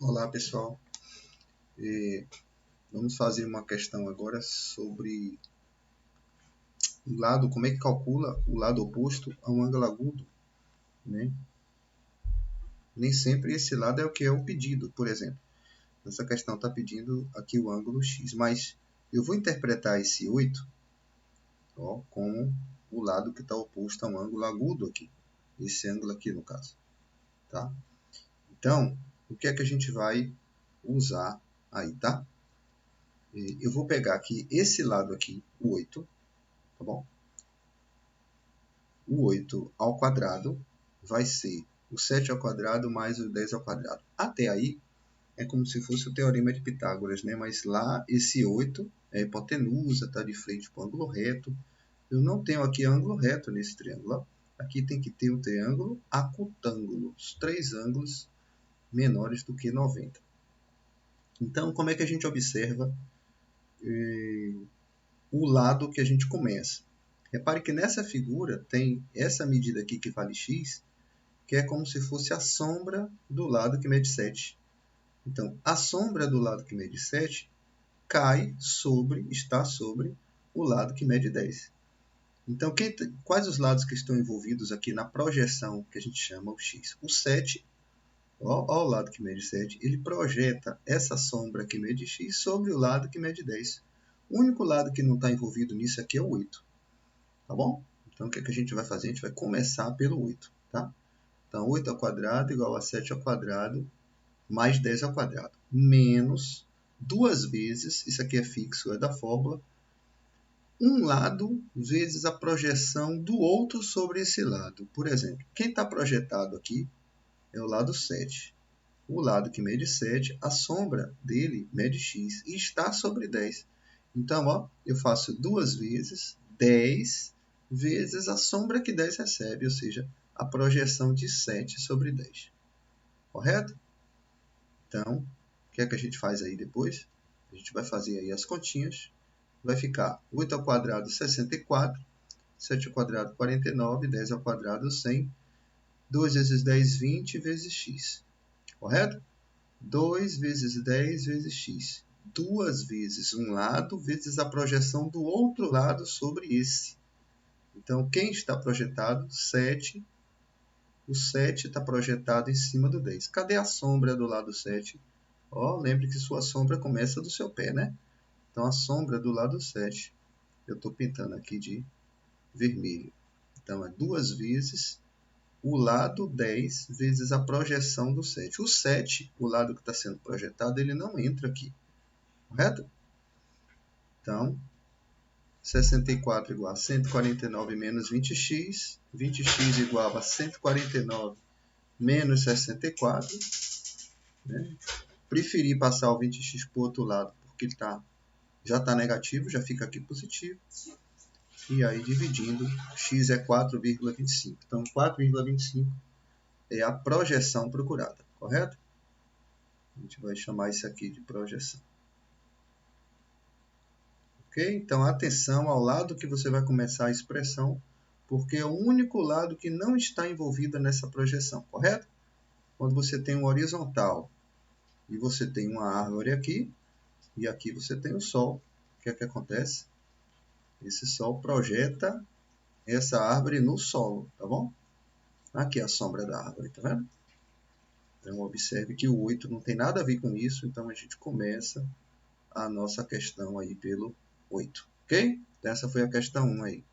Olá pessoal, vamos fazer uma questão agora sobre o lado, como é que calcula o lado oposto a um ângulo agudo, né? Nem sempre esse lado é o que é o pedido, por exemplo. Essa questão está pedindo aqui o ângulo x, mas eu vou interpretar esse 8 como o lado que está oposto a um ângulo agudo aqui, esse ângulo aqui no caso, tá? Então, o que é que a gente vai usar aí, tá? Eu vou pegar aqui esse lado aqui, o 8, tá bom? O 8 ao quadrado vai ser o 7 ao quadrado mais o 10 ao quadrado. Até aí é como se fosse o teorema de Pitágoras, né? Mas lá esse 8 é hipotenusa, está de frente para o ângulo reto. Eu não tenho aqui ângulo reto nesse triângulo. Ó. Aqui tem que ter um triângulo acutângulo, os três ângulos menores do que 90. Então, como é que a gente observa o lado que a gente começa? Repare que nessa figura tem essa medida aqui que vale x, que é como se fosse a sombra do lado que mede 7. Então, a sombra do lado que mede 7 está sobre o lado que mede 10. Então, quais os lados que estão envolvidos aqui na projeção que a gente chama o x? O 7, ó, o lado que mede 7, ele projeta essa sombra que mede x sobre o lado que mede 10. O único lado que não está envolvido nisso aqui é o 8. Tá bom? Então, o que a gente vai fazer? A gente vai começar pelo 8. Tá? Então, 8 ao quadrado igual a 7 ao quadrado mais 10 ao quadrado. Menos duas vezes, isso aqui é fixo, é da fórmula, um lado vezes a projeção do outro sobre esse lado. Por exemplo, quem está projetado aqui é o lado 7. O lado que mede 7, a sombra dele mede x e está sobre 10. Então, ó, eu faço duas vezes 10 vezes a sombra que 10 recebe, ou seja, a projeção de 7 sobre 10. Correto? Então, o que é que a gente faz aí depois? A gente vai fazer aí as continhas. Vai ficar 8 ao quadrado 64, 7 ao quadrado 49, 10 ao quadrado 100, 2 vezes 10, 20 vezes x. Correto? 2 vezes 10 vezes x. Duas vezes um lado vezes a projeção do outro lado sobre esse. Então, quem está projetado? 7. O 7 está projetado em cima do 10. Cadê a sombra do lado 7? Ó, lembre que sua sombra começa do seu pé, né? Então, a sombra do lado 7, eu estou pintando aqui de vermelho. Então, é duas vezes o lado 10 vezes a projeção do 7. O 7, o lado que está sendo projetado, ele não entra aqui. Correto? Então, 64 igual a 149 menos 20x. 20x igual a 149 menos 64. Né? Preferi passar o 20x para o outro lado, porque já está negativo, já fica aqui positivo. E aí, dividindo, x é 4,25. Então, 4,25 é a projeção procurada, correto? A gente vai chamar isso aqui de projeção. Ok? Então, atenção ao lado que você vai começar a expressão, porque é o único lado que não está envolvido nessa projeção, correto? Quando você tem um horizontal e você tem uma árvore aqui, e aqui você tem o Sol, o que é que acontece? Esse Sol projeta essa árvore no solo, tá bom? Aqui é a sombra da árvore, tá vendo? Então, observe que o 8 não tem nada a ver com isso, então a gente começa a nossa questão aí pelo 8, ok? Essa foi a questão 1 aí.